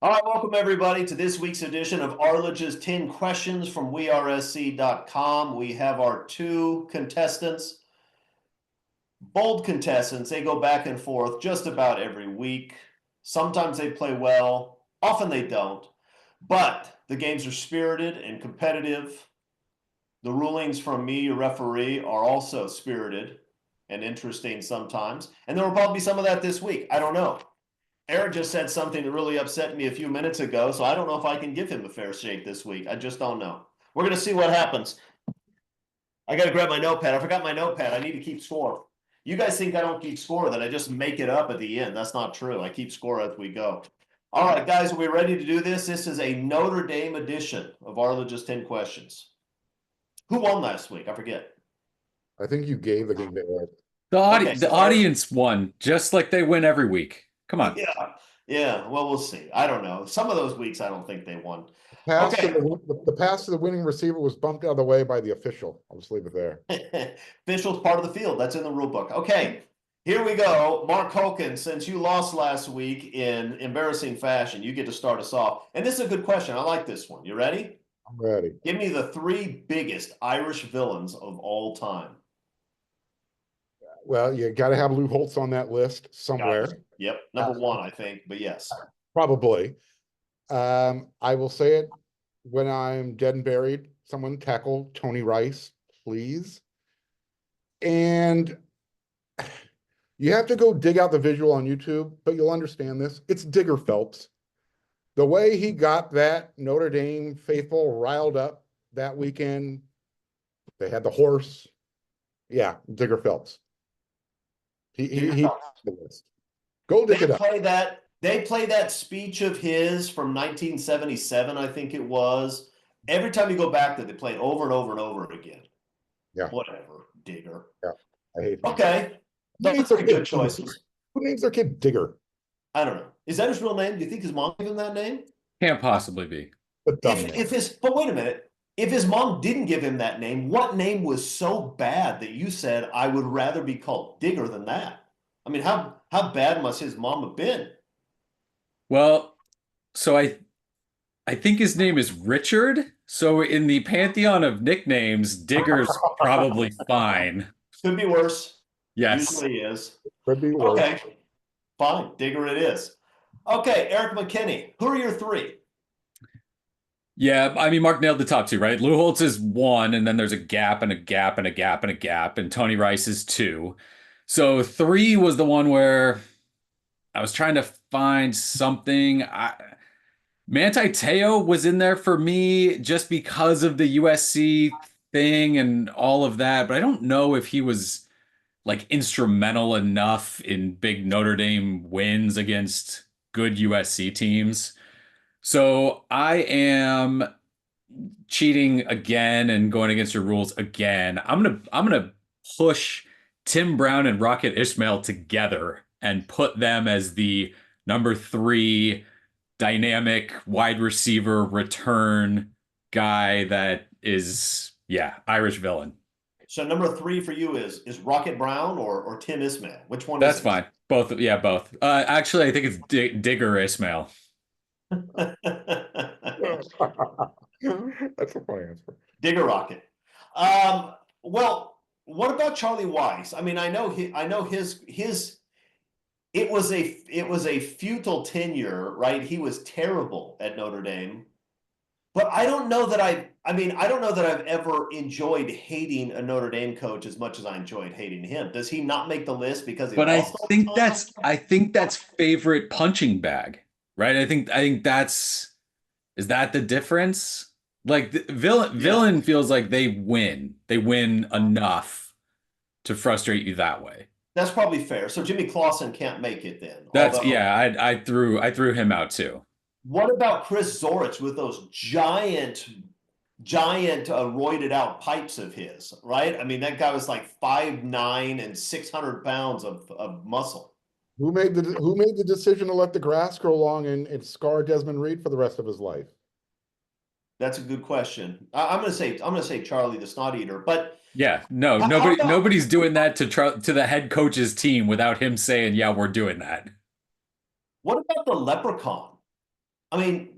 All right, welcome everybody to this week's edition of Arledge's 10 Questions from WeAreSC.com. We have our two contestants, bold contestants. They go back and forth just about every week. Sometimes they play well, often they don't. But the games are spirited and competitive. The rulings from me, your referee, are also spirited and interesting sometimes. And there will probably be some of that this week. I don't know. Eric just said something that really upset me a few minutes ago, so I don't know if I can give him a fair shake this week. I just don't know. We're going to see what happens. I got to grab my notepad. I forgot my notepad. I need to keep score. You guys think I don't keep score, that I just make it up at the end. That's not true. I keep score as we go. All right, guys, are we ready to do this? This is a Notre Dame edition of Arledge's 10 Questions. Who won last week? I forget. I think you gave the game to Ed. Okay, The so Eric, audience won, just like they win every week. Come on. yeah. Well, we'll see. I don't know. Some of those weeks, I don't think they won. Pass to Okay. the pass to the winning receiver was bumped out of the way by the official. I'll just leave it there. Official's part of the field. That's in the rule book. Okay, here we go. Mark Hoken, since you lost last week in embarrassing fashion, you get to start us off. And this is a good question. I like this one. You ready? I'm ready. Give me the three biggest Irish villains of all time. Well, you got to have Lou Holtz on that list somewhere. Yep, number one, I think, but yes. Probably. I will say it when I'm dead and buried. Someone tackle Tony Rice, please. And you have to go dig out the visual on YouTube, but you'll understand this. It's Digger Phelps. The way he got that Notre Dame faithful riled up that weekend, they had the horse. Yeah, Digger Phelps. He go dig it up. They play that speech of his from 1977, I think it was. Every time you go back there, they play it over and over and over again. Yeah. Whatever, Digger. Yeah, I hate him. Okay. Those are good choices. Who names their kid Digger? I don't know. Is that his real name? Do you think his mom gave him that name? Can't possibly be. But wait a minute. If his mom didn't give him that name, what name was so bad that you said I would rather be called Digger than that? I mean, how bad must his mom have been? Well, so I think his name is Richard. So in the pantheon of nicknames, Digger's probably fine. Could be worse. Yes. Usually is. Could be worse. Okay. Fine. Digger it is. Okay, Eric McKinney. Who are your three? Yeah, I mean, Mark nailed the top two, right? Lou Holtz is one, and then there's a gap and a gap and a gap and a gap, and Tony Rice is two. So three was the one where I was trying to find something. Manti Te'o was in there for me just because of the USC thing and all of that, but I don't know if he was like instrumental enough in big Notre Dame wins against good USC teams. So I am cheating again and going against your rules again. I'm gonna push Tim Brown and Rocket Ismail together and put them as the number three dynamic wide receiver return guy that is, yeah, Irish villain. So number three for you is Rocket Brown or Tim Ismail? Which one That's is it? fine. Both, yeah, both. Actually, I think it's Digger Ismail. That's a funny answer. Digger Rocket. Well, what about Charlie Weiss? I mean, I know his it was a futile tenure, right? He was terrible at Notre Dame. But I don't know that I don't know that I've ever enjoyed hating a Notre Dame coach as much as I enjoyed hating him. Does he not make the list because he But lost all the time? I think that's favorite punching bag, right? I think that's, is that the difference? Like the villain feels like they win. They win enough to frustrate you that way. That's probably fair. So Jimmy Clausen can't make it then. That's, Although, yeah, I threw him out too. what about Chris Zorich with those giant roided out pipes of his, right? I mean, that guy was like 5'9" and 600 pounds of muscle. Who made the decision to let the grass grow long and scar Desmond Reed for the rest of his life? That's a good question. I'm gonna say Charlie the Snot Eater, but Yeah, no, nobody's doing that to the head coach's team without him saying, "Yeah, we're doing that." what about the Leprechaun? I mean,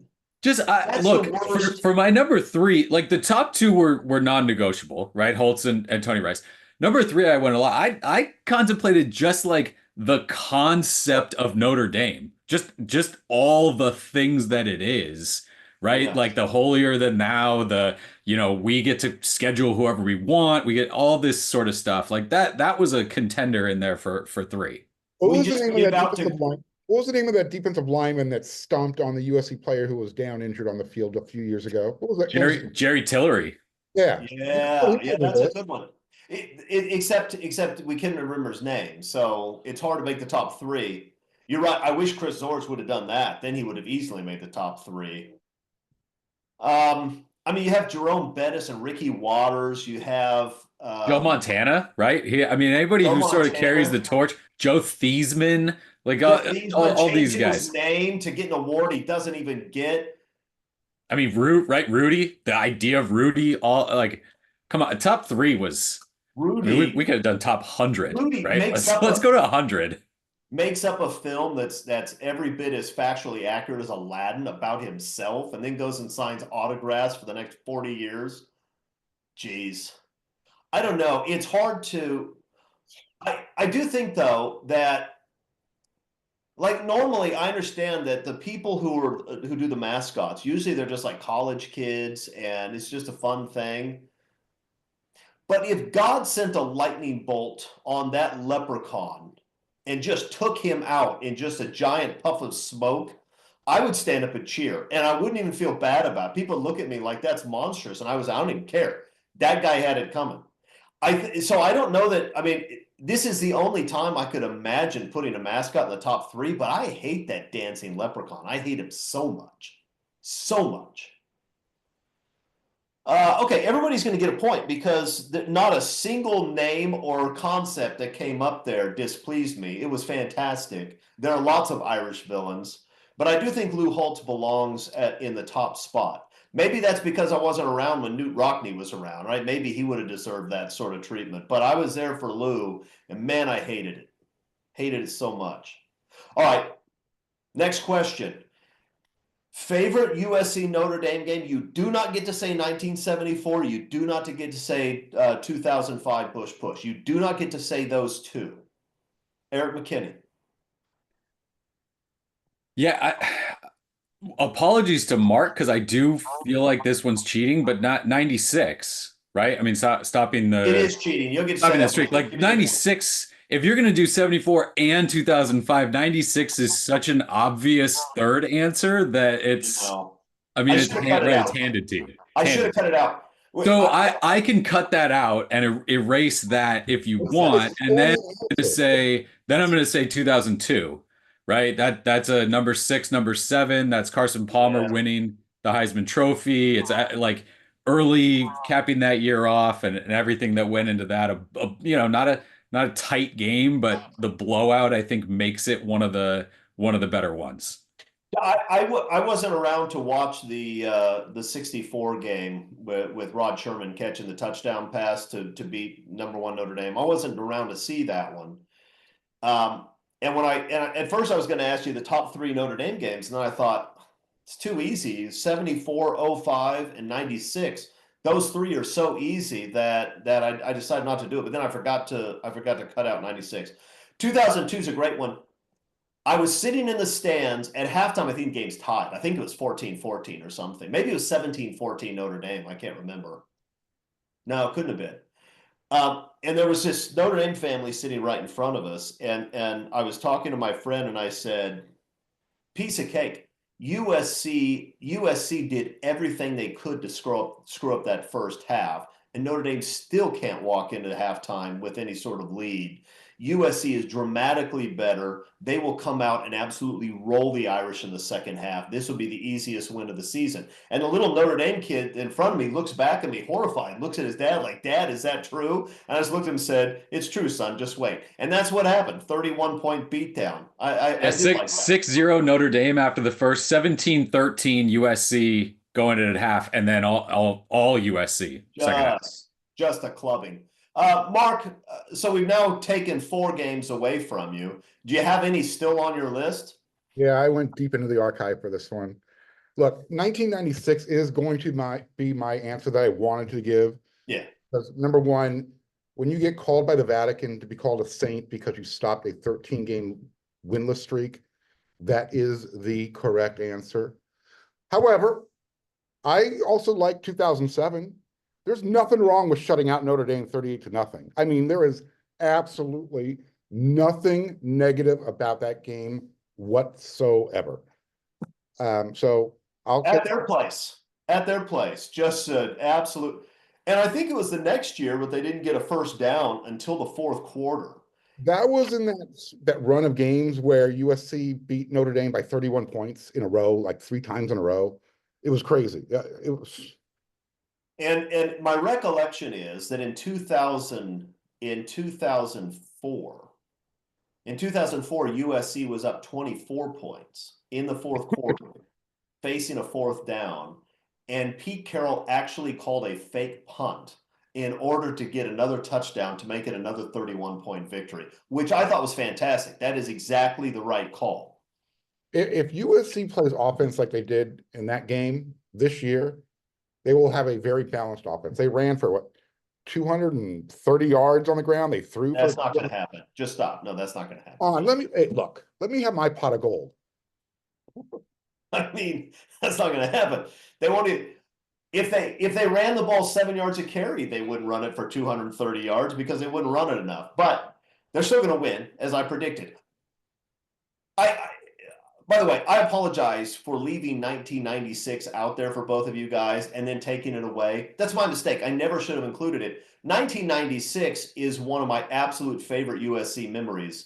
Just that's look the worst. for my number three. Like the top two were non-negotiable, right? Holtz and Tony Rice. Number three, I went a lot. I contemplated just like the concept of Notre Dame, just all the things that it is, right? Yes. Like the holier than thou, the we get to schedule whoever we want, we get all this sort of stuff like that. That was a contender in there for three. What We was the just name of give that out defensive to line? What was the name of that defensive lineman that stomped on the USC player who was down injured on the field a few years ago? What was that? What was Jerry Tillery. yeah. Yeah, yeah, that's a good one. Except we can't remember his name, so it's hard to make the top three. You're right. I wish Chris Zorich would have done that. Then he would have easily made the top three. I mean, you have Jerome Bettis and Ricky Waters. You have Joe Montana, right? I mean, anybody Joe who sort of carries the Montana. torch. Joe Thiesman, like Joe Thiesman all these changing his guys. name to get an award he doesn't even get. I mean, right? Rudy, the idea of Rudy, all like, come on, top three was. I mean, Rudy. we could have done top 100, Rudy right? makes Let's go to 100. Makes up a film that's every bit as factually accurate as Aladdin about himself, and then goes and signs autographs for the next 40 years. Jeez. I don't know. It's hard to. I do think though that, like, normally I understand that the people who do the mascots, usually they're just like college kids and it's just a fun thing. But if God sent a lightning bolt on that leprechaun and just took him out in just a giant puff of smoke, I would stand up and cheer, and I wouldn't even feel bad about it. People look at me like that's monstrous, and I don't even care. That guy had it coming. So I don't know that. I mean, this is the only time I could imagine putting a mascot in the top three. But I hate that dancing leprechaun. I hate him so much, so much. Okay, everybody's going to get a point because not a single name or concept that came up there displeased me. It was fantastic. There are lots of Irish villains, but I do think Lou Holtz belongs in the top spot. Maybe that's because I wasn't around when Newt Rockne was around, right? Maybe he would have deserved that sort of treatment, but I was there for Lou, and man, I hated it. Hated it so much. All right, next question. Favorite USC Notre Dame game? You do not get to say 1974. You do not get to say 2005 Bush Push. You do not get to say those two. Eric McKinney. Yeah, apologies to Mark because I do feel like this one's cheating, but not 96, right? I mean, stopping It the is cheating. You'll get to say stopping the that streak. one. Like Give me the point. 96, if you're gonna do 74 and 2005, 96 is such an obvious third answer that it's. No. I mean, I it's should have cut it right. out. It's handed to you. I should have cut it out. Wait, So I can cut that out and erase that if you What's want, that? and then Answer. I'm gonna say 2002, right? That's a number 6, number 7. That's Carson Palmer Yeah. winning the Heisman Trophy. It's like early capping that year off and everything that went into that. Not a tight game, but the blowout I think makes it one of the better ones. I wasn't around to watch the 64 game with Rod Sherman catching the touchdown pass to beat #1 Notre Dame. I wasn't around to see that one. And at first I was going to ask you the top 3 Notre Dame games, and then I thought it's too easy. 74, 05, and 96. Those 3 are so easy that I decided not to do it. But then I forgot to cut out 96. 2002 is a great one. I was sitting in the stands at halftime. I think the game's tied. I think it was 14-14 or something. Maybe it was 17-14 Notre Dame. I can't remember. No, it couldn't have been. And there was this Notre Dame family sitting right in front of us. And I was talking to my friend and I said, piece of cake. USC did everything they could to screw up that first half. And Notre Dame still can't walk into halftime with any sort of lead. USC is dramatically better. They will come out and absolutely roll the Irish in the second half. This will be the easiest win of the season. And the little Notre Dame kid in front of me looks back at me horrified, looks at his dad like, Dad, is that true? And I just looked at him and said, it's true, son, just wait. And that's what happened, 31-point beatdown. I did like that. 6-0 Notre Dame after the first, 17-13 USC going in at half, and then all USC second half. Just a clubbing. Mark, so we've now taken 4 games away from you. Do you have any still on your list? Yeah, I went deep into the archive for this one. Look, 1996 is going to be my answer that I wanted to give. Yeah. Because number one, when you get called by the Vatican to be called a saint because you stopped a 13-game winless streak, that is the correct answer. However, I also like 2007. There's nothing wrong with shutting out Notre Dame 38-0. I mean, there is absolutely nothing negative about that game whatsoever. So I'll At take their place. At their place. Just an absolute. And I think it was the next year, but they didn't get a first down until the fourth quarter. that was in that run of games where USC beat Notre Dame by 31 points in a row, like 3 times in a row. It was crazy. It was. And my recollection is that in 2004, USC was up 24 points in the fourth quarter, facing a fourth down, and Pete Carroll actually called a fake punt in order to get another touchdown to make it another 31-point victory, which I thought was fantastic. That is exactly the right call. If USC plays offense like they did in that game this year, they will have a very balanced offense. They ran for what, 230 yards on the ground. They threw That's for. not going to happen. Just stop. No, that's not going to happen. Look, let me have my pot of gold. I mean, that's not going to happen. They won't even, if they ran the ball 7 yards a carry, they wouldn't run it for 230 yards because they wouldn't run it enough. But they're still going to win, as I predicted. By the way, I apologize for leaving 1996 out there for both of you guys and then taking it away. That's my mistake. I never should have included it. 1996 is one of my absolute favorite USC memories.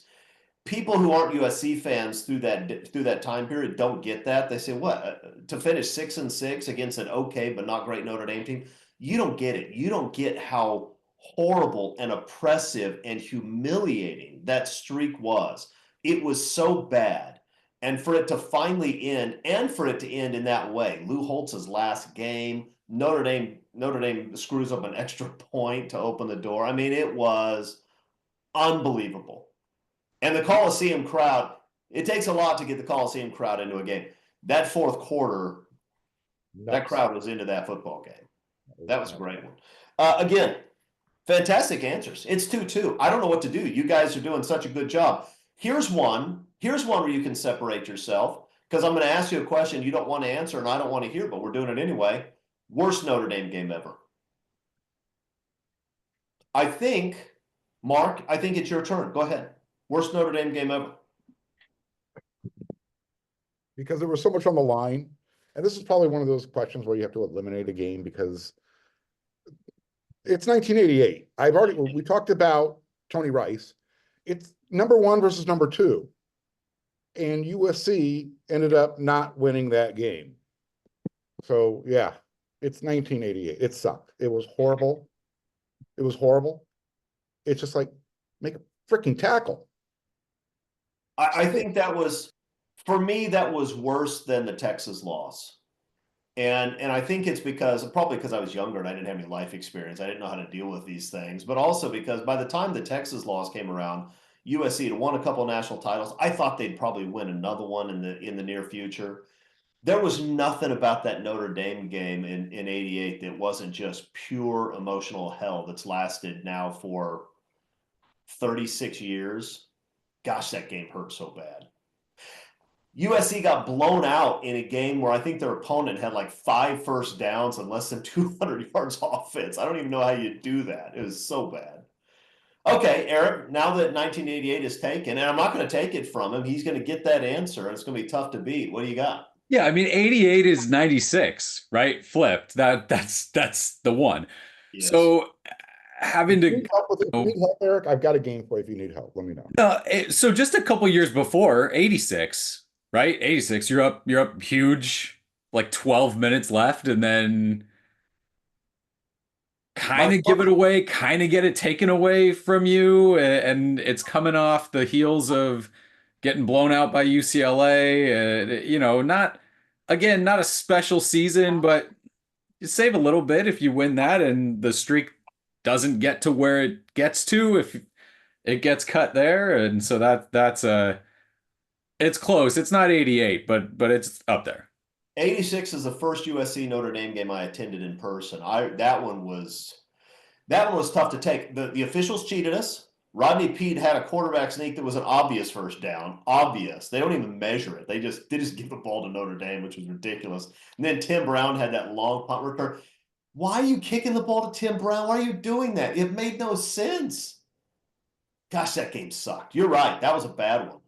People who aren't USC fans through that time period don't get that. They say, "What, to finish 6-6 against an okay but not great Notre Dame team?" You don't get it. You don't get how horrible and oppressive and humiliating that streak was. It was so bad. And for it to finally end, and for it to end in that way, Lou Holtz's last game, Notre Dame screws up an extra point to open the door. I mean, it was unbelievable. And the Coliseum crowd, it takes a lot to get the Coliseum crowd into a game. That fourth quarter, that crowd was into that football game. That was a great one. Again, fantastic answers. It's 2-2. I don't know what to do. You guys are doing such a good job. Here's one where you can separate yourself, because I'm going to ask you a question you don't want to answer and I don't want to hear, but we're doing it anyway. Worst Notre Dame game ever. Mark, I think it's your turn. Go ahead. Worst Notre Dame game ever. Because there was so much on the line. And this is probably one of those questions where you have to eliminate a game because it's 1988. We talked about Tony Rice. It's number 1 versus number 2. And USC ended up not winning that game. So yeah, it's 1988. It sucked. It was horrible. It was horrible. It's just like, make a freaking tackle. I think that was, for me, that was worse than the Texas loss. And I think it's probably because I was younger and I didn't have any life experience. I didn't know how to deal with these things, but also because by the time the Texas loss came around, USC had won a couple of national titles. I thought they'd probably win another one in the near future. There was nothing about that Notre Dame game in 88 that wasn't just pure emotional hell that's lasted now for 36 years. Gosh, that game hurt so bad. USC got blown out in a game where I think their opponent had like 5 first downs and less than 200 yards offense. I don't even know how you do that. It was so bad. Okay, Eric, now that 1988 is taken, and I'm not going to take it from him, he's going to get that answer, and it's going to be tough to beat. What do you got? Yeah, I mean, 88 is 96, right? Flipped. That's the one. Yes. So having to If you need help, Eric, I've got a game for you. If you need help, let me know. So just a couple years before, 86, right? 86, you're up huge, like 12 minutes left, and then kind of give it away, kind of get it taken away from you, and it's coming off the heels of getting blown out by UCLA. Not a special season, but you save a little bit if you win that, and the streak doesn't get to where it gets to if it gets cut there, and so it's close. It's not 88, but it's up there. '86 is the first USC Notre Dame game I attended in person. That one was tough to take. The officials cheated us. Rodney Peete had a quarterback sneak that was an obvious first down. Obvious. They don't even measure it. They just give the ball to Notre Dame, which was ridiculous. And then Tim Brown had that long punt return. Why are you kicking the ball to Tim Brown? Why are you doing that? It made no sense. Gosh, that game sucked. You're right. That was a bad one.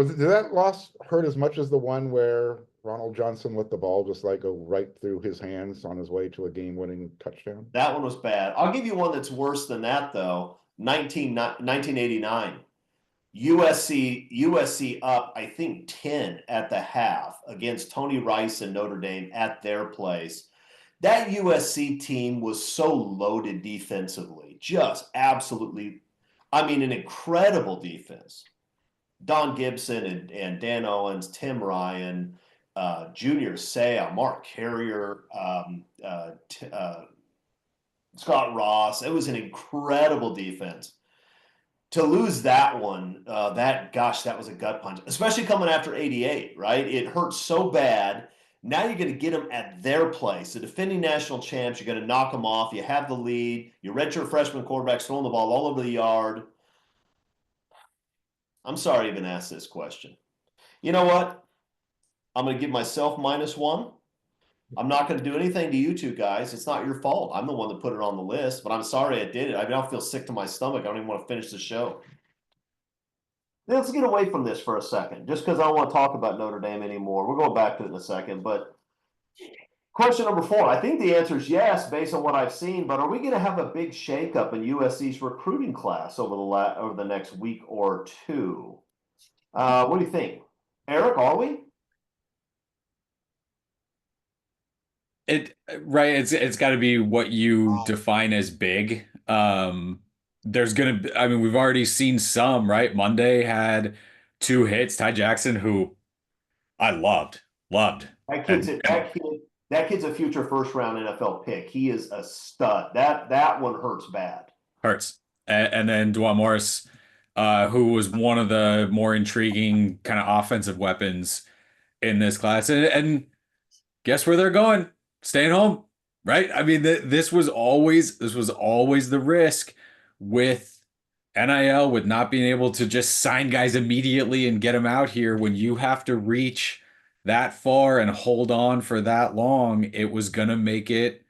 Did that loss hurt as much as the one where Ronald Johnson let the ball just like go right through his hands on his way to a game-winning touchdown? That one was bad. I'll give you one that's worse than that, though. 1989. USC up, I think, 10 at the half against Tony Rice and Notre Dame at their place. That USC team was so loaded defensively, just absolutely, I mean, an incredible defense. Don Gibson and Dan Owens, Tim Ryan, Junior Seau, Mark Carrier, Scott Ross. It was an incredible defense. To lose that one, that was a gut punch, especially coming after 88, right? It hurt so bad. Now you're going to get them at their place. The defending national champs, you're going to knock them off. You have the lead. Your redshirt freshman quarterback's throwing the ball all over the yard. I'm sorry I even asked this question. You know what? I'm going to give myself -1. I'm not going to do anything to you two guys. It's not your fault. I'm the one that put it on the list, but I'm sorry I did it. I now feel sick to my stomach. I don't even want to finish the show. Let's get away from this for a second, just because I don't want to talk about Notre Dame anymore. We'll go back to it in a second, but question number 4. I think the answer is yes, based on what I've seen, but are we going to have a big shakeup in USC's recruiting class over the next week or two? What do you think? Eric, are we? It's got to be what you define as big. There's gonna be, I mean, we've already seen some, right? Monday had 2 hits. Ty Jackson, who I loved. That kid's a future first-round NFL pick. He is a stud. That one hurts bad. Hurts. And then Dwan Morris, who was one of the more intriguing kind of offensive weapons in this class. And guess where they're going? Staying home, right? I mean, this was always the risk with NIL, with not being able to just sign guys immediately and get them out here. When you have to reach that far and hold on for that long, it was gonna make it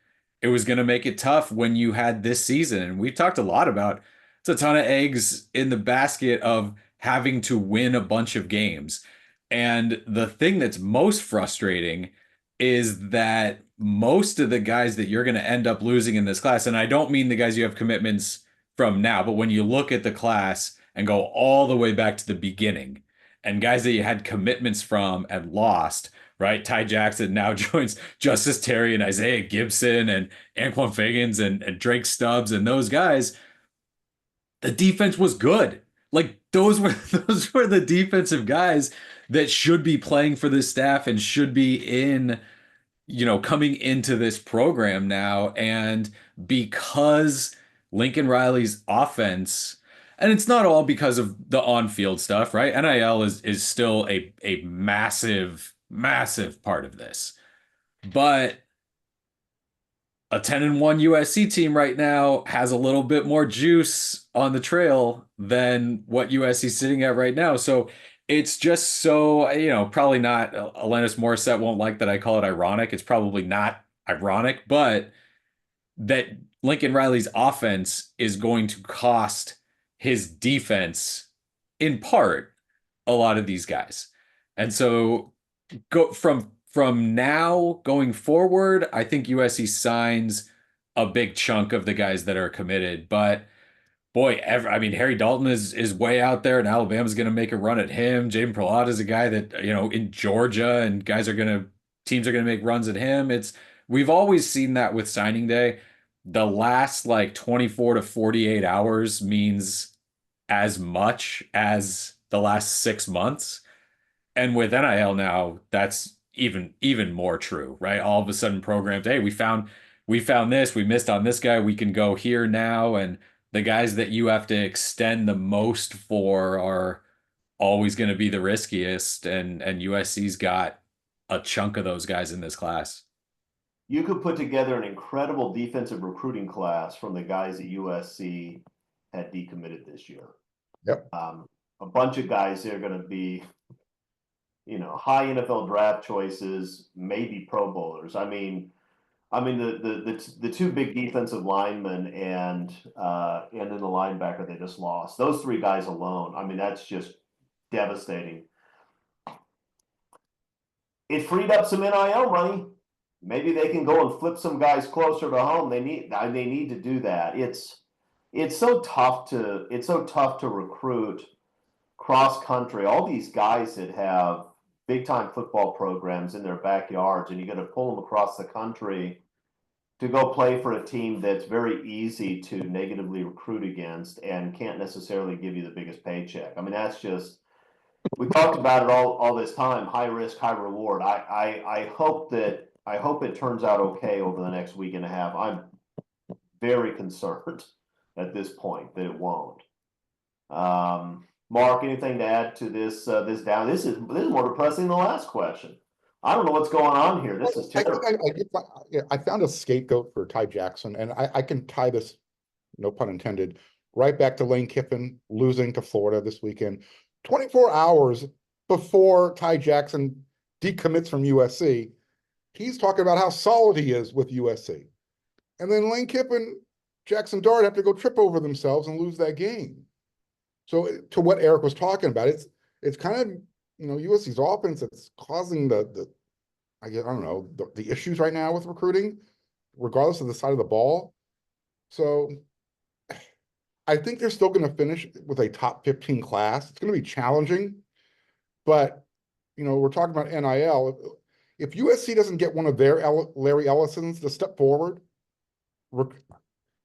tough when you had this season. And we've talked a lot about it's a ton of eggs in the basket of having to win a bunch of games. And the thing that's most frustrating is that most of the guys that you're going to end up losing in this class, and I don't mean the guys you have commitments from now, but when you look at the class and go all the way back to the beginning, and guys that you had commitments from and lost, right? Ty Jackson now joins Justice Terry and Isaiah Gibson and Anquan Fagans and Drake Stubbs and those guys. The defense was good. Like those were the defensive guys that should be playing for this staff and should be in, coming into this program now. And because Lincoln Riley's offense, and it's not all because of the on-field stuff, right? NIL is still a massive, massive part of this. But a 10-1 USC team right now has a little bit more juice on the trail than what USC's sitting at right now. So it's just so, probably not, Alanis Morissette won't like that I call it ironic. It's probably not ironic, but that Lincoln Riley's offense is going to cost his defense, in part, a lot of these guys. And so go from now going forward, I think USC signs a big chunk of the guys that are committed. But boy, Harry Dalton is way out there, and Alabama's going to make a run at him. Jaden Perlotta is a guy that, in Georgia, and teams are going to make runs at him. We've always seen that with signing day. The last 24 to 48 hours means as much as the last 6 months. And with NIL now, that's even more true, right? All of a sudden programs, hey, we found this, we missed on this guy, we can go here now. And the guys that you have to extend the most for are always going to be the riskiest. And USC's got a chunk of those guys in this class. You could put together an incredible defensive recruiting class from the guys at USC had decommitted this year. Yep. A bunch of guys that are going to be, high NFL draft choices, maybe Pro Bowlers. I mean the two big defensive linemen and then the linebacker they just lost. Those three guys alone. I mean, that's just devastating. It freed up some NIL money. Maybe they can go and flip some guys closer to home. They need to do that. It's so tough to recruit cross country. All these guys that have big time football programs in their backyards, and you got to pull them across the country to go play for a team that's very easy to negatively recruit against and can't necessarily give you the biggest paycheck. I mean, that's just, we talked about it all this time, high risk, high reward. I hope it turns out okay over the next week and a half. I'm very concerned at this point that it won't. Mark, anything to add to this down? This is more depressing than the last question. I don't know what's going on here. This is terrible. I found a scapegoat for Ty Jackson, and I can tie this, no pun intended, right back to Lane Kiffin losing to Florida this weekend. 24 hours before Ty Jackson decommits from USC, he's talking about how solid he is with USC. And then Lane Kiffin, Jackson Dart have to go trip over themselves and lose that game. So to what Eric was talking about, it's kind of, USC's offense that's causing the issues right now with recruiting, regardless of the side of the ball. So I think they're still going to finish with a top 15 class. It's going to be challenging, but we're talking about NIL. If USC doesn't get one of their Larry Ellisons to step forward,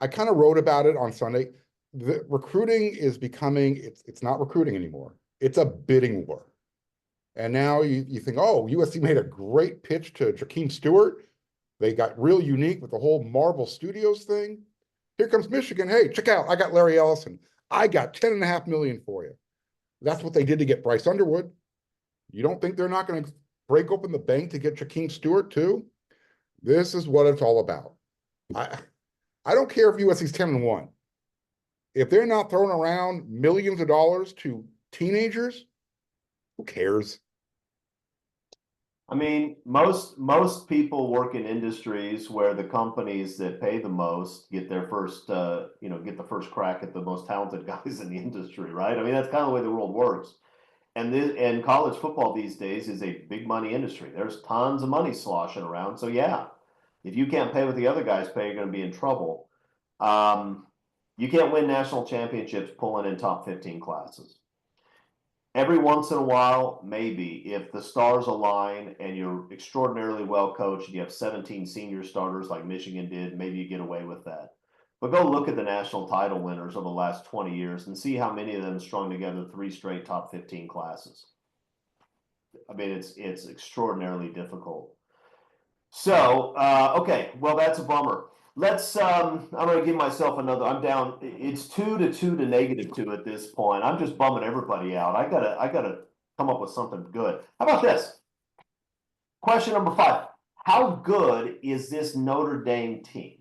I kind of wrote about it on Sunday. The recruiting is becoming, it's not recruiting anymore. It's a bidding war. And now you think, oh, USC made a great pitch to Jakeem Stewart. They got real unique with the whole Marvel Studios thing. Here comes Michigan. Hey, check out, I got Larry Ellison. I got $10.5 million for you. That's what they did to get Bryce Underwood. You don't think they're not going to break open the bank to get Jakeem Stewart too? This is what it's all about. I don't care if USC's 10-1. If they're not throwing around millions of dollars to teenagers, who cares? I mean, most people work in industries where the companies that pay the most get their first, get the first crack at the most talented guys in the industry, right? I mean, that's kind of the way the world works. And college football these days is a big money industry. There's tons of money sloshing around. So yeah, if you can't pay what the other guys pay, you're going to be in trouble. You can't win national championships pulling in top 15 classes. Every once in a while, maybe, if the stars align and you're extraordinarily well coached and you have 17 senior starters like Michigan did, maybe you get away with that. But go look at the national title winners of the last 20 years and see how many of them strung together 3 straight top 15 classes. I mean, it's extraordinarily difficult. So, okay, well, that's a bummer. Let's, I'm going to give myself another, I'm down, it's 2 to -2 at this point. I'm just bumming everybody out. I gotta come up with something good. How about this? Question number 5. How good is this Notre Dame team?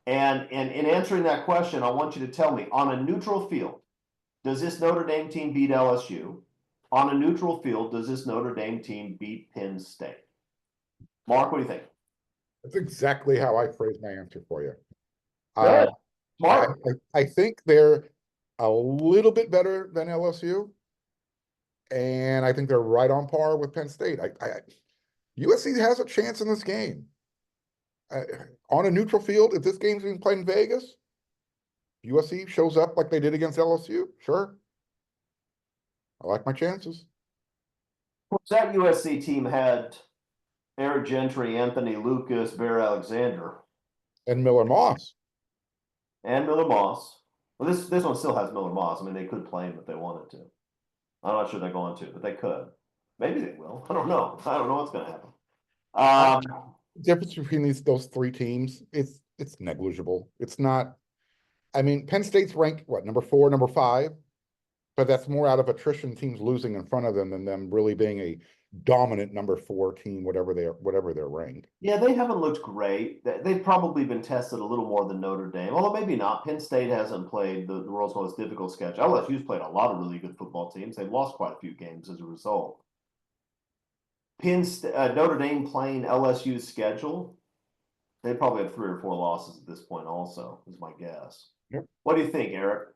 And in answering that question, I want you to tell me, on a neutral field, does this Notre Dame team beat LSU? On a neutral field, does this Notre Dame team beat Penn State? Mark, what do you think? That's exactly how I phrased my answer for you. Good. Mark. I think they're a little bit better than LSU, and I think they're right on par with Penn State. USC has a chance in this game. On a neutral field, if this game's being played in Vegas, USC shows up like they did against LSU, sure. I like my chances. That USC team had Eric Gentry, Anthony Lucas, Bear Alexander. And Miller Moss. And Miller Moss. Well, this one still has Miller Moss. I mean, they could play him if they wanted to. I'm not sure they're going to, but they could. Maybe they will. I don't know. I don't know what's going to happen. The difference between those 3 teams, it's negligible. It's not. I mean, Penn State's ranked what, number 4, number 5, but that's more out of attrition, teams losing in front of them than them really being a dominant number 4 team, whatever they're ranked. Yeah, they haven't looked great. They've probably been tested a little more than Notre Dame, although maybe not. Penn State hasn't played the world's most difficult schedule. LSU's played a lot of really good football teams. They've lost quite a few games as a result. Notre Dame playing LSU's schedule, they probably have 3 or 4 losses at this point also, is my guess. Yep. What do you think, Eric?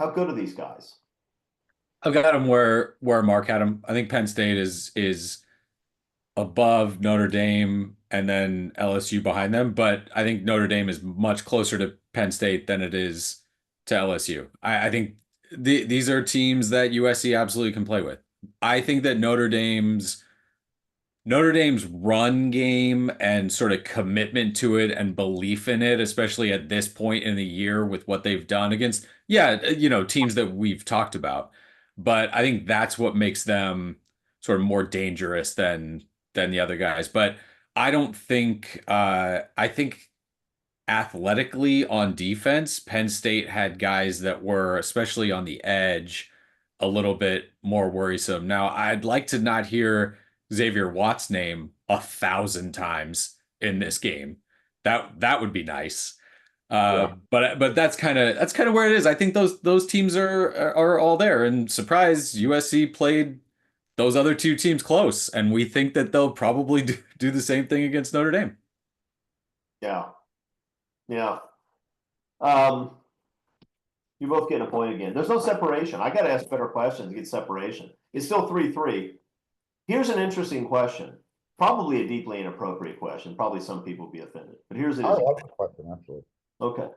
How good are these guys? I've got them where Mark had them. I think Penn State is above Notre Dame and then LSU behind them, but I think Notre Dame is much closer to Penn State than it is to LSU. I think these are teams that USC absolutely can play with. I think that Notre Dame's run game and sort of commitment to it and belief in it, especially at this point in the year with what they've done against, teams that we've talked about. But I think that's what makes them sort of more dangerous than the other guys. But I don't think I think athletically on defense, Penn State had guys that were, especially on the edge, a little bit more worrisome. Now, I'd like to not hear Xavier Watts' name 1,000 times in this game. That would be nice. But that's kind of where it is. I think those teams are all there. And surprise, USC played those other 2 teams close, and we think that they'll probably do the same thing against Notre Dame. Yeah. You both getting a point again. There's no separation. I got to ask better questions to get separation. It's still 3-3. Here's an interesting question. Probably a deeply inappropriate question. Probably some people will be offended. But here's it. I like the question, actually. Okay.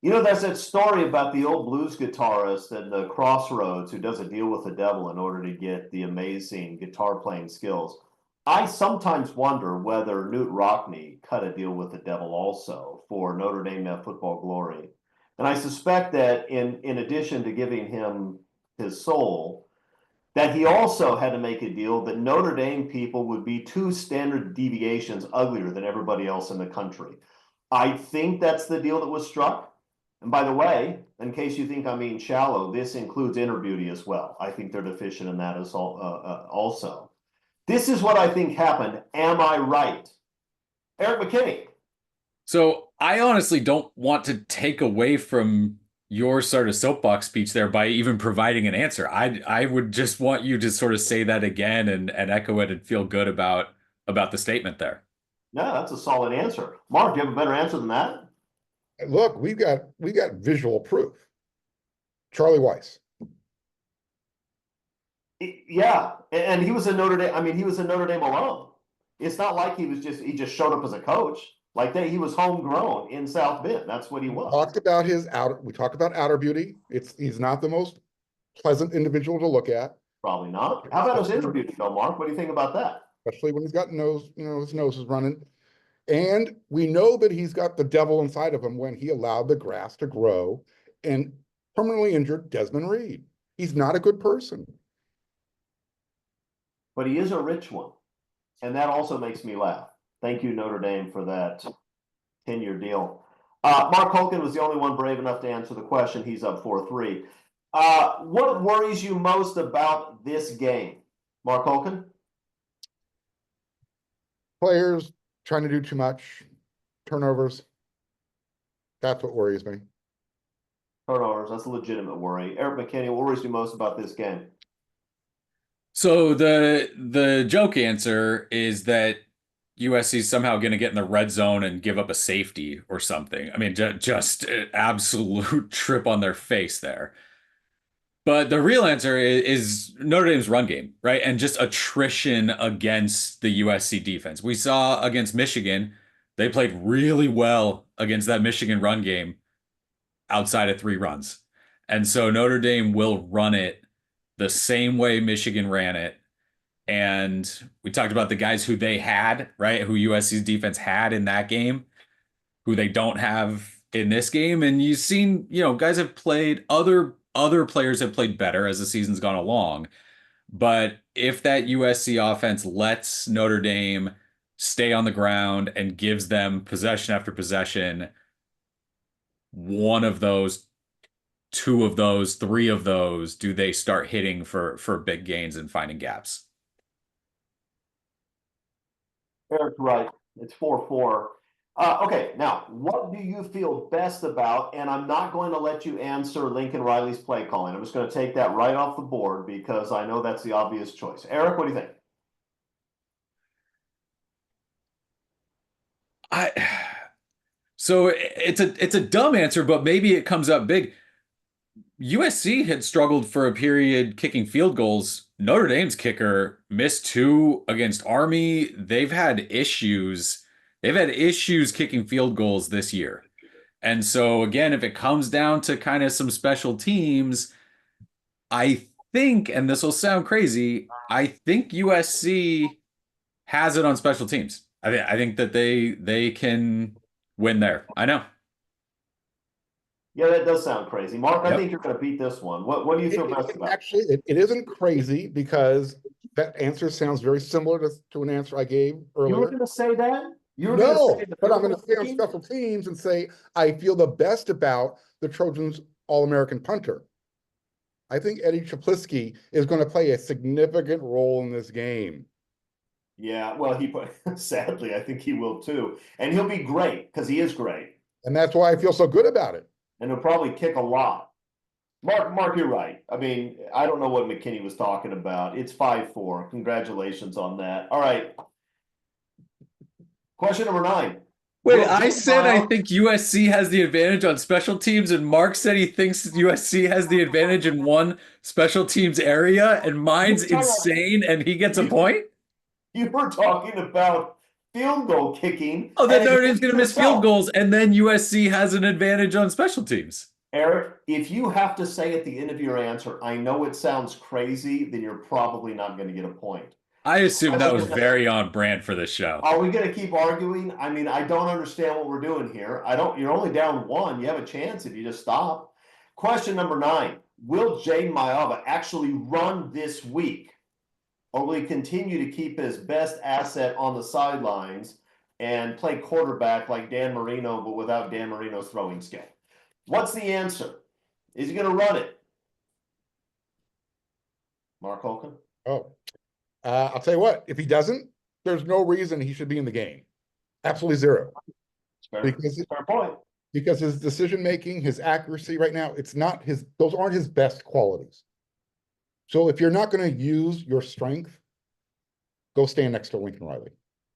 There's that story about the old blues guitarist at the Crossroads who does a deal with the devil in order to get the amazing guitar playing skills. I sometimes wonder whether Knute Rockne cut a deal with the devil also for Notre Dame football glory. And I suspect that in addition to giving him his soul, that he also had to make a deal that Notre Dame people would be 2 standard deviations uglier than everybody else in the country. I think that's the deal that was struck. And by the way, in case you think I'm being shallow, this includes inner beauty as well. I think they're deficient in that as also. This is what I think happened. Am I right? Eric McKinney. So I honestly don't want to take away from your sort of soapbox speech there by even providing an answer. I would just want you to sort of say that again and echo it and feel good about the statement there. Yeah, that's a solid answer. Mark, do you have a better answer than that? Look, we got visual proof. Charlie Weiss. Yeah, and he was in Notre Dame. I mean, he was in Notre Dame alone. It's not like he just showed up as a coach. Like he was homegrown in South Bend. That's what he was. We talked about outer beauty. He's not the most pleasant individual to look at. Probably not. How about his inner beauty, though, Mark? What do you think about that? Especially when he's got his nose is running. And we know that he's got the devil inside of him when he allowed the grass to grow and permanently injured Desmond Reed. He's not a good person. But he is a rich one. And that also makes me laugh. Thank you, Notre Dame, for that 10-year deal. Mark Holkin was the only one brave enough to answer the question. He's up 4-3. What worries you most about this game, Mark Holkin? Players trying to do too much, turnovers. That's what worries me. Turnovers, that's a legitimate worry. Eric McKinney, what worries you most about this game? So the joke answer is that USC is somehow going to get in the red zone and give up a safety or something. I mean, just an absolute trip on their face there. But the real answer is Notre Dame's run game, right? And just attrition against the USC defense. We saw against Michigan, they played really well against that Michigan run game outside of 3 runs. And so Notre Dame will run it the same way Michigan ran it. And we talked about the guys who they had, right? Who USC's defense had in that game, who they don't have in this game. And you've seen, guys have played, other players have played better as the season's gone along. But if that USC offense lets Notre Dame stay on the ground and gives them possession after possession, one of those, 2 of those, 3 of those, do they start hitting for big gains and finding gaps? Eric's right. It's 4-4. Okay, now, what do you feel best about? And I'm not going to let you answer Lincoln Riley's play calling. I'm just going to take that right off the board because I know that's the obvious choice. Eric, what do you think? So it's a dumb answer, but maybe it comes up big. USC had struggled for a period kicking field goals. Notre Dame's kicker missed two against Army. They've had issues. They've had issues kicking field goals this year. And so again, if it comes down to kind of some special teams, I think, and this will sound crazy, I think USC has it on special teams. I think that they can win there. I know. Yeah, that does sound crazy. Mark, I think Yep. you're going to beat this one. What do you feel best about? Actually, it isn't crazy because that answer sounds very similar to an answer I gave You were earlier. going to say that? You were No, going to say the but I'm going to field stay on kicking? special teams and say I feel the best about the Trojans All-American punter. I think Eddie Czaplisky is going to play a significant role in this game. Yeah, well, sadly, I think he will too. And he'll be great because he is great. And that's why I feel so good about it. And he'll probably kick a lot. Mark, you're right. I mean, I don't know what McKinney was talking about. It's 5-4. Congratulations on that. All right. Question number 9. Wait, Will I Jim said I Miles- think USC has the advantage on special teams, and Mark said he thinks USC has the advantage in one special teams area, and mine's insane, and he gets a point? You were talking about field goal kicking. Oh, then and Notre Dame's going to miss field yourself. goals, and then USC has an advantage on special teams. Eric, if you have to say at the end of your answer, I know it sounds crazy, then you're probably not going to get a point. I assume that was very on brand for this show. Are we going to keep arguing? I mean, I don't understand what we're doing here. You're only down 1. You have a chance if you just stop. Question number 9. Will Jay Maiava actually run this week? Or will he continue to keep his best asset on the sidelines and play quarterback like Dan Marino, but without Dan Marino's throwing skill? What's the answer? Is he going to run it? Mark Holcomb? Oh, I'll tell you what, if he doesn't, there's no reason he should be in the game. Absolutely zero. Fair point. Because his decision-making, his accuracy right now, those aren't his best qualities. So if you're not going to use your strength, go stand next to Lincoln Riley.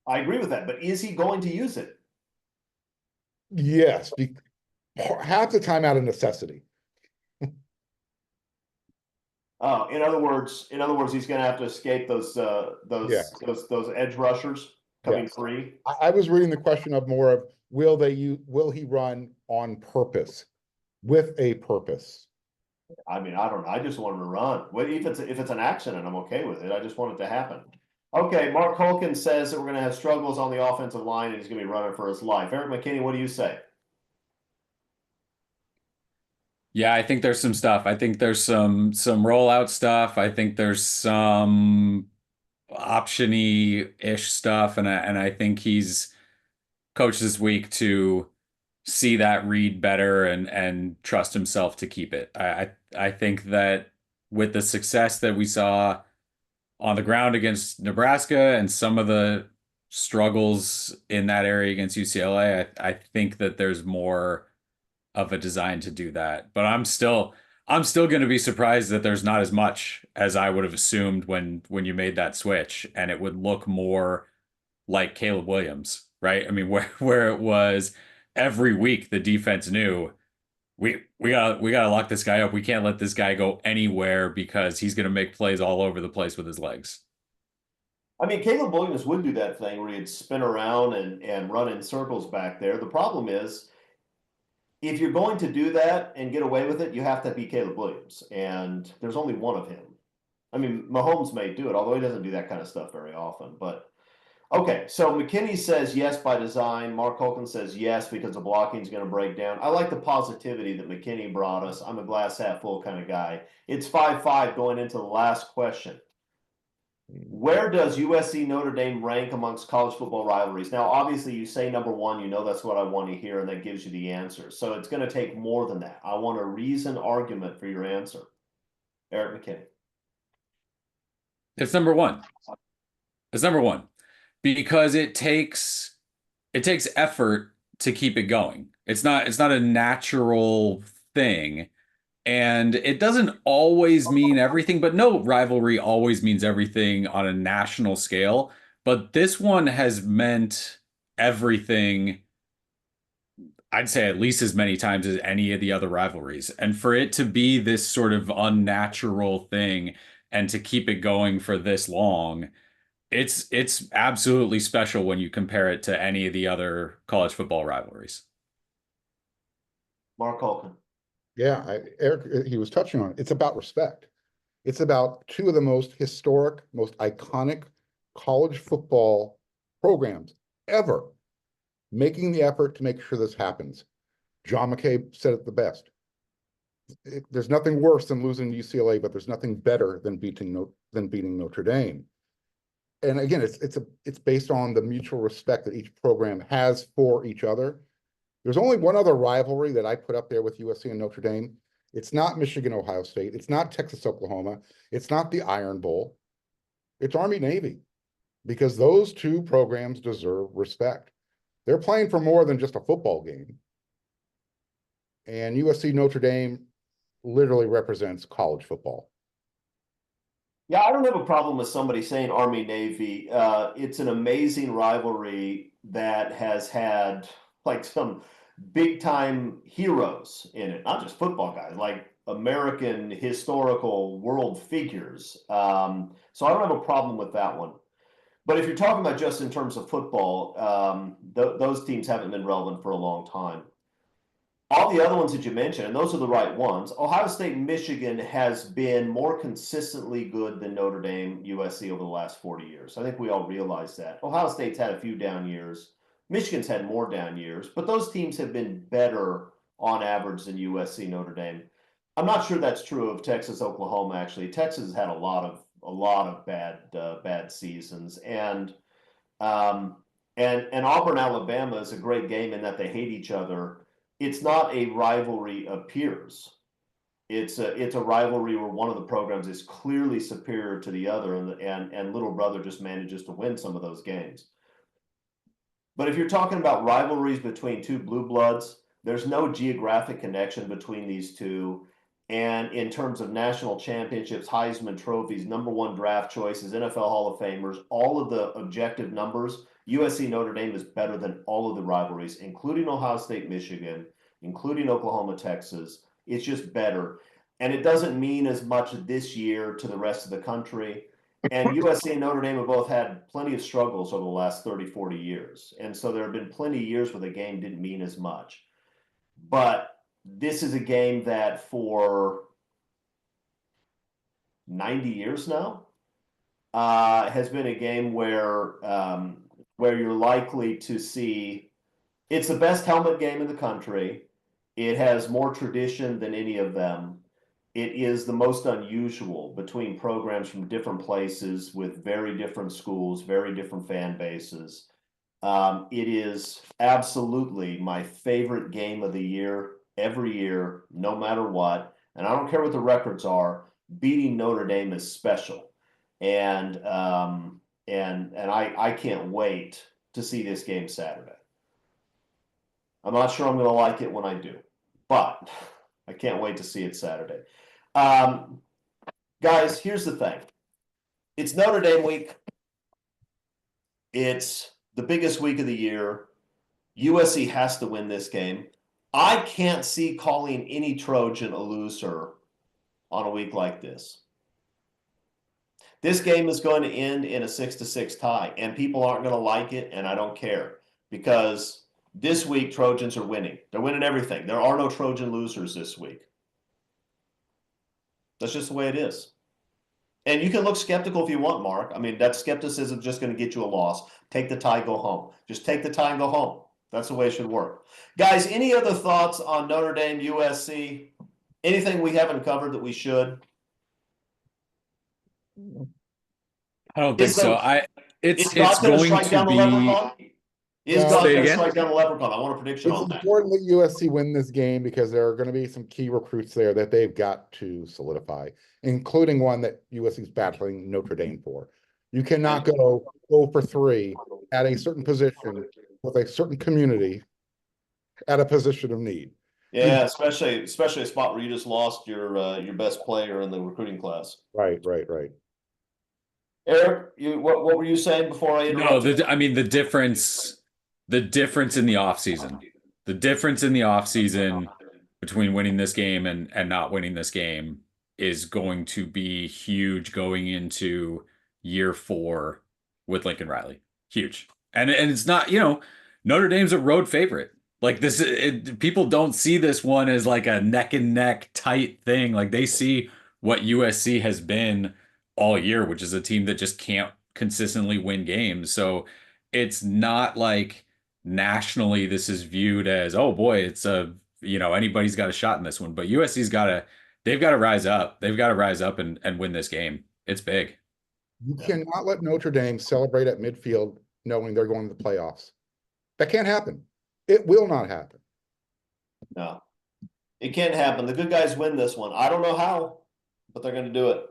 I agree with that, but is he going to use it? Yes, half the time out of necessity. Oh, in other words, he's going to have to escape those edge rushers coming free. I was reading the question of more of will he run on purpose, with a purpose. I mean, I don't know. I just want him to run. If it's an accident, I'm okay with it. I just want it to happen. Okay, Mark Holkin says that we're going to have struggles on the offensive line and he's going to be running for his life. Eric McKinney, what do you say? Yeah, I think there's some stuff. I think there's some rollout stuff. I think there's some option-y-ish stuff, and I think he's coached this week to see that read better and trust himself to keep it. I think that with the success that we saw on the ground against Nebraska and some of the struggles in that area against UCLA, I think that there's more of a design to do that. But I'm still going to be surprised that there's not as much as I would have assumed when you made that switch, and it would look more like Caleb Williams, right? I mean, where it was every week the defense knew we gotta lock this guy up. We can't let this guy go anywhere because he's going to make plays all over the place with his legs. I mean, Caleb Williams would do that thing where he'd spin around and run in circles back there. The problem is, if you're going to do that and get away with it, you have to be Caleb Williams, and there's only one of him. I mean, Mahomes may do it, although he doesn't do that kind of stuff very often. But okay, so McKinney says yes by design. Mark Holcomb says yes because the blocking is going to break down. I like the positivity that McKinney brought us. I'm a glass half full kind of guy. It's 5-5 going into the last question. Where does USC Notre Dame rank amongst college football rivalries? Now, obviously, you say number 1, you know that's what I want to hear, and that gives you the answer. So it's going to take more than that. I want a reasoned argument for your answer. Eric McKinney. It's number 1. It's number 1. because it takes effort to keep it going. It's not a natural thing. And it doesn't always mean everything, but no rivalry always means everything on a national scale. But this one has meant everything, I'd say at least as many times as any of the other rivalries. And for it to be this sort of unnatural thing and to keep it going for this long, it's absolutely special when you compare it to any of the other college football rivalries. Mark Holcomb. Yeah, Eric, he was touching on it. It's about respect. It's about two of the most historic, most iconic college football programs ever making the effort to make sure this happens. John McCabe said it the best. There's nothing worse than losing to UCLA, but there's nothing better than beating Notre Dame. And again, it's based on the mutual respect that each program has for each other. There's only one other rivalry that I put up there with USC and Notre Dame. It's not Michigan, Ohio State. It's not Texas, Oklahoma. It's not the Iron Bowl. It's Army, Navy, because those two programs deserve respect. They're playing for more than just a football game. And USC Notre Dame literally represents college football. Yeah, I don't have a problem with somebody saying Army Navy. It's an amazing rivalry that has had like some big time heroes in it, not just football guys, like American historical world figures. So I don't have a problem with that one. But if you're talking about just in terms of football, those teams haven't been relevant for a long time. All the other ones that you mentioned, and those are the right ones, Ohio State and Michigan has been more consistently good than Notre Dame, USC over the last 40 years. I think we all realize that. Ohio State's had a few down years. Michigan's had more down years, but those teams have been better on average than USC, Notre Dame. I'm not sure that's true of Texas, Oklahoma. Actually, Texas has had a lot of bad seasons, and Auburn, Alabama is a great game in that they hate each other. It's not a rivalry of peers. It's a rivalry where one of the programs is clearly superior to the other, and little brother just manages to win some of those games. But if you're talking about rivalries between two blue bloods, there's no geographic connection between these two. And in terms of national championships, Heisman trophies, #1 draft choices, NFL Hall of Famers, all of the objective numbers, USC Notre Dame is better than all of the rivalries, including Ohio State, Michigan, including Oklahoma, Texas. It's just better. And it doesn't mean as much this year to the rest of the country. And USC and Notre Dame have both had plenty of struggles over the last 30, 40 years. And so there have been plenty of years where the game didn't mean as much. But this is a game that for 90 years now has been a game where you're likely to see, it's the best helmet game in the country. It has more tradition than any of them. It is the most unusual between programs from different places with very different schools, very different fan bases. It is absolutely my favorite game of the year, every year, no matter what. And I don't care what the records are. Beating Notre Dame is special, and I can't wait to see this game Saturday. I'm not sure I'm going to like it when I do, but I can't wait to see it Saturday. Guys, here's the thing. It's Notre Dame week. It's the biggest week of the year. USC has to win this game. I can't see calling any Trojan a loser on a week like this. This game is going to end in a 6-6 tie, and people aren't going to like it, and I don't care, because this week Trojans are winning. They're winning everything. There are no Trojan losers this week. That's just the way it is. And you can look skeptical if you want, Mark. I mean, that skepticism is just going to get you a loss. Take the tie, go home. Just take the tie and go home. That's the way it should work. Guys, any other thoughts on Notre Dame, USC? Anything we haven't covered that we should? I don't think so. It's God going to going strike to down the be. leprechaun? Is God Say it going to again? strike down the leprechaun? I want a prediction It's on that. important that USC win this game because there are going to be some key recruits there that they've got to solidify, including one that USC is battling Notre Dame for. You cannot go 0 for 3 at a certain position with a certain community at a position of need. Yeah, especially a spot where you just lost your best player in the recruiting class. Right. Eric, what were you saying before I No, interrupted? I mean the difference in the offseason. The difference in the offseason between winning this game and not winning this game is going to be huge going into year 4 with Lincoln Riley. Huge. And it's not, Notre Dame's a road favorite. Like people don't see this one as like a neck and neck tight thing. Like they see what USC has been all year, which is a team that just can't consistently win games. So it's not like nationally this is viewed as, oh boy, it's anybody's got a shot in this one. But they've got to rise up. They've got to rise up and win this game. It's big. You cannot let Notre Dame celebrate at midfield knowing they're going to the playoffs. That can't happen. It will not happen. No, it can't happen. The good guys win this one. I don't know how, but they're going to do it.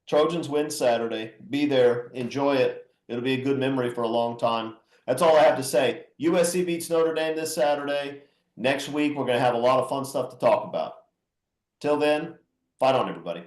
Trojans win Saturday. Be there. Enjoy it. It'll be a good memory for a long time. That's all I have to say. USC beats Notre Dame this Saturday. Next week, we're going to have a lot of fun stuff to talk about. Till then, fight on, everybody.